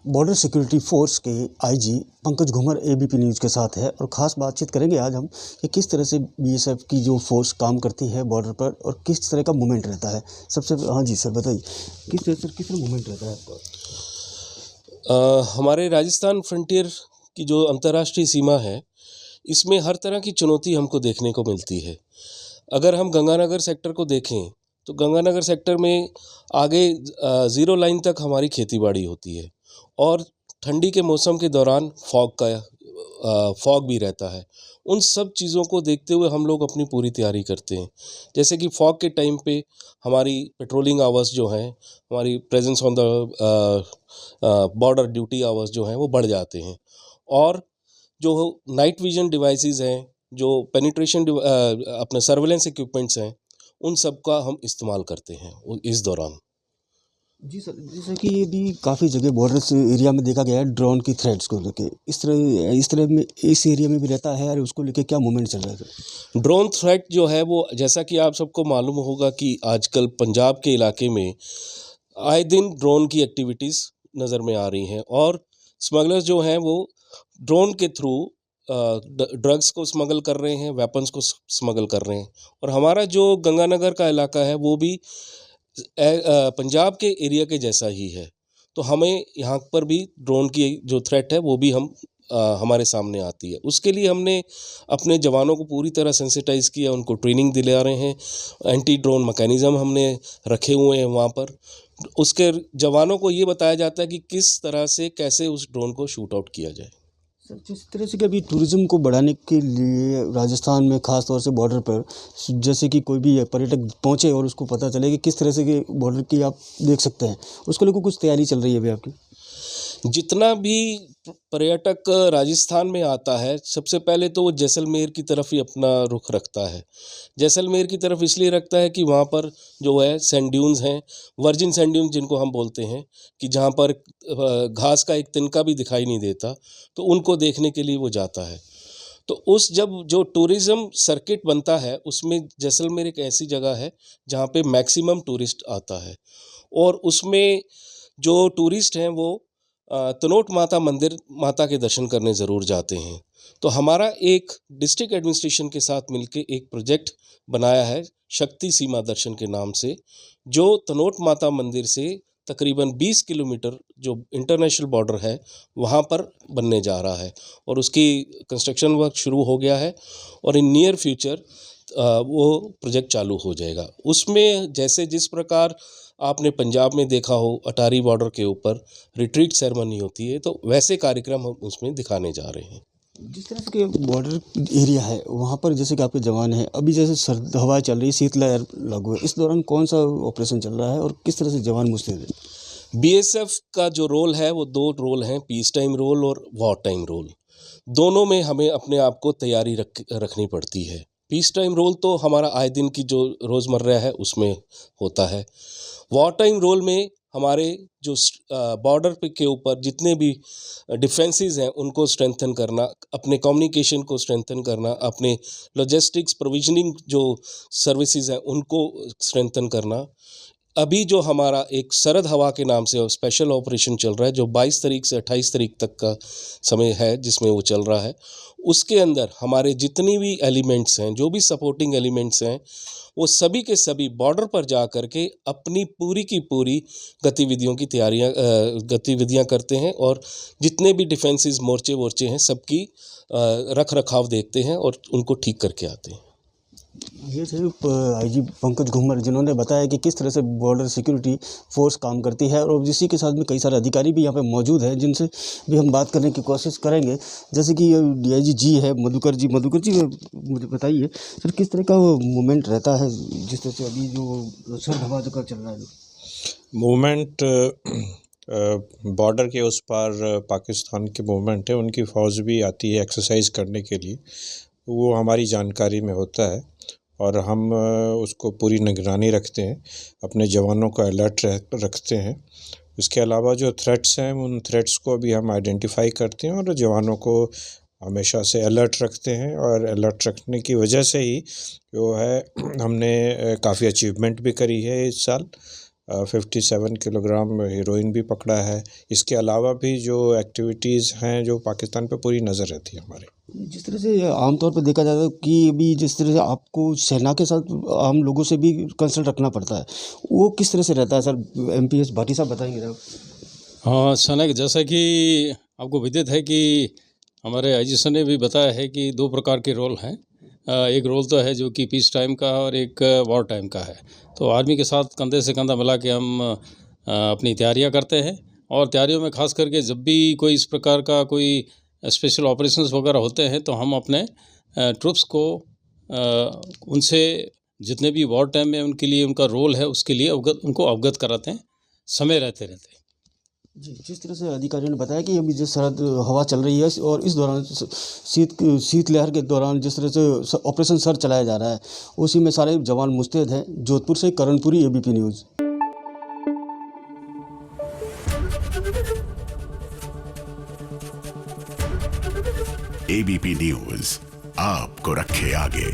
Border security force के IG Pankaj Ghoomar ABP news के साथ है और ख़ास बातचीत करेंगे आज हम कि किस तरह से बीएसएफ की जो फोर्स काम करती है बॉर्डर पर और किस तरह का मूवमेंट रहता है। सबसे हाँ जी सर बताइए, किस तरह मूवमेंट रहता है आपका। हमारे राजस्थान फ्रंटियर की जो अंतर्राष्ट्रीय सीमा है, इसमें हर तरह की चुनौती हमको देखने को मिलती है। अगर हम गंगानगर सेक्टर को देखें तो गंगानगर सेक्टर में आगे ज़ीरो लाइन तक हमारी खेतीबाड़ी होती है और ठंडी के मौसम के दौरान फॉग भी रहता है। उन सब चीज़ों को देखते हुए हम लोग अपनी पूरी तैयारी करते हैं। जैसे कि फॉग के टाइम पे हमारी पेट्रोलिंग आवर्स जो हैं, हमारी presence on the border duty hours जो हैं वो बढ़ जाते हैं और जो नाइट विजन डिवाइसेस हैं, जो पेनिट्रेशन अपने सर्वेलेंस इक्विपमेंट्स हैं, उन सब का हम इस्तेमाल करते हैं इस दौरान। जी सर, जैसे कि ये भी काफ़ी जगह बॉर्डर एरिया में देखा गया है ड्रोन की थ्रेट्स को लेके, इस तरह में इस एरिया में भी रहता है और उसको लेके क्या मूवमेंट चल रहा है सर। ड्रोन थ्रेट जो है वो, जैसा कि आप सबको मालूम होगा कि आजकल पंजाब के इलाके में आए दिन ड्रोन की एक्टिविटीज़ नज़र में आ रही हैं और स्मगलर्स जो हैं वो ड्रोन के थ्रू ड्रग्स को स्मगल कर रहे हैं, वेपन्स को स्मगल कर रहे हैं। और हमारा जो गंगानगर का इलाका है वो भी पंजाब के एरिया के जैसा ही है, तो हमें यहाँ पर भी ड्रोन की जो थ्रेट है वो भी हमारे सामने आती है। उसके लिए हमने अपने जवानों को पूरी तरह सेंसिटाइज़ किया, उनको ट्रेनिंग दिला रहे हैं, एंटी ड्रोन मैकेनिज़्म हमने रखे हुए हैं वहाँ पर। उसके जवानों को ये बताया जाता है कि किस तरह से कैसे उस ड्रोन को शूट आउट किया जाए। सर जिस तरह से कि अभी टूरिज़्म को बढ़ाने के लिए राजस्थान में ख़ास तौर से बॉर्डर पर जैसे कि कोई भी पर्यटक पहुंचे और उसको पता चले कि किस तरह से कि बॉर्डर की आप देख सकते हैं, उसको लेकर कुछ तैयारी चल रही है अभी आपकी। जितना भी पर्यटक राजस्थान में आता है, सबसे पहले तो वो जैसलमेर की तरफ ही अपना रुख रखता है। जैसलमेर की तरफ इसलिए रखता है कि वहाँ पर जो है सैंड ड्यून्स हैं, वर्जिन सैंड ड्यून्स जिनको हम बोलते हैं, कि जहाँ पर घास का एक तिनका भी दिखाई नहीं देता, तो उनको देखने के लिए वो जाता है। तो उस जब जो टूरिज़्म सर्किट बनता है उसमें जैसलमेर एक ऐसी जगह है जहाँ पे मैक्सिमम टूरिस्ट आता है और उसमें जो टूरिस्ट हैं वो तनोट माता मंदिर माता के दर्शन करने ज़रूर जाते हैं। तो हमारा एक डिस्ट्रिक्ट एडमिनिस्ट्रेशन के साथ मिलके एक प्रोजेक्ट बनाया है शक्ति सीमा दर्शन के नाम से, जो तनोट माता मंदिर से तकरीबन 20 किलोमीटर जो इंटरनेशनल बॉर्डर है वहाँ पर बनने जा रहा है और उसकी कंस्ट्रक्शन वर्क शुरू हो गया है और इन नियर फ्यूचर वो प्रोजेक्ट चालू हो जाएगा। उसमें जैसे जिस प्रकार आपने पंजाब में देखा हो अटारी बॉर्डर के ऊपर रिट्रीट सेरेमनी होती है, तो वैसे कार्यक्रम हम उसमें दिखाने जा रहे हैं। जिस तरह से कि बॉर्डर एरिया है वहाँ पर जैसे कि आपके जवान हैं, अभी जैसे सर्द हवा चल रही है, शीतलहर लागू है, इस दौरान कौन सा ऑपरेशन चल रहा है और किस तरह से जवान मुस्तैद है। बीएसएफ का जो रोल है वो दो रोल हैं, पीस टाइम रोल और वॉर टाइम रोल। दोनों में हमें अपने आप को तैयारी रखनी पड़ती है। पीस टाइम रोल तो हमारा आए दिन की जो रोज़मर्रा है उसमें होता है। वॉर टाइम रोल में हमारे जो बॉर्डर पे के ऊपर जितने भी डिफेंसेस हैं उनको स्ट्रेंथन करना, अपने कम्युनिकेशन को स्ट्रेंथन करना, अपने लॉजिस्टिक्स प्रोविजनिंग जो सर्विसेज हैं उनको स्ट्रेंथन करना। अभी जो हमारा एक सरद हवा के नाम से स्पेशल ऑपरेशन चल रहा है, जो 22 तारीख से 28 तारीख तक का समय है जिसमें वो चल रहा है, उसके अंदर हमारे जितनी भी एलिमेंट्स हैं, जो भी सपोर्टिंग एलिमेंट्स हैं, वो सभी के सभी बॉर्डर पर जा कर के अपनी पूरी की पूरी गतिविधियां करते हैं और जितने भी डिफेंसेस मोर्चे हैं सबकी रख रखाव देखते हैं और उनको ठीक करके आते हैं। ये सिर्फ आईजी पंकज घूमर जिन्होंने बताया कि किस तरह से बॉर्डर सिक्योरिटी फोर्स काम करती है और इसी के साथ में कई सारे अधिकारी भी यहाँ पे मौजूद हैं जिनसे भी हम बात करने की कोशिश करेंगे। जैसे कि डीआईजी जी है मधुकर जी मुझे बताइए सर किस तरह का मूवमेंट रहता है जिस तरह से अभी जो सर्द हवा का चल रहा है। मूवमेंट बॉर्डर के उस पार पाकिस्तान के मूवमेंट है, उनकी फ़ौज भी आती है एक्सरसाइज करने के लिए, वो हमारी जानकारी में होता है और हम उसको पूरी निगरानी रखते हैं, अपने जवानों को अलर्ट रखते हैं। इसके अलावा जो थ्रेट्स हैं उन थ्रेट्स को भी हम आइडेंटिफाई करते हैं और जवानों को हमेशा से अलर्ट रखते हैं और अलर्ट रखने की वजह से ही जो है हमने काफ़ी अचीवमेंट भी करी है इस साल। 57 किलोग्राम हीरोइन भी पकड़ा है। इसके अलावा भी जो एक्टिविटीज़ हैं जो पाकिस्तान पे पूरी नज़र रहती है हमारी। जिस तरह से आमतौर पर देखा जाता है कि अभी जिस तरह से आपको सेना के साथ आम लोगों से भी कंसल्ट रखना पड़ता है, वो किस तरह से रहता है सर? एमपीएस भाटी साहब बताएंगे साहब। हाँ सनक, जैसा कि आपको विदित है कि हमारे आईजी सर ने भी बताया है कि 2 प्रकार के रोल हैं। एक रोल तो है जो कि पीस टाइम का और एक वॉर टाइम का है। तो आर्मी के साथ कंधे से कंधा मिला के हम अपनी तैयारियां करते हैं, और तैयारियों में खास करके जब भी कोई इस प्रकार का कोई स्पेशल ऑपरेशंस वगैरह होते हैं तो हम अपने ट्रूप्स को उनसे जितने भी वॉर टाइम में उनके लिए उनका रोल है उसके लिए उनको अवगत कराते हैं समय रहते जी, जिस तरह से अधिकारियों ने बताया कि अभी जो सरहद हवा चल रही है और इस दौरान शीतलहर के दौरान जिस तरह से ऑपरेशन सर चलाया जा रहा है, उसी में सारे जवान मुस्तैद हैं। जोधपुर से Karanpuri, ABP news. ABP news आपको रखे आगे।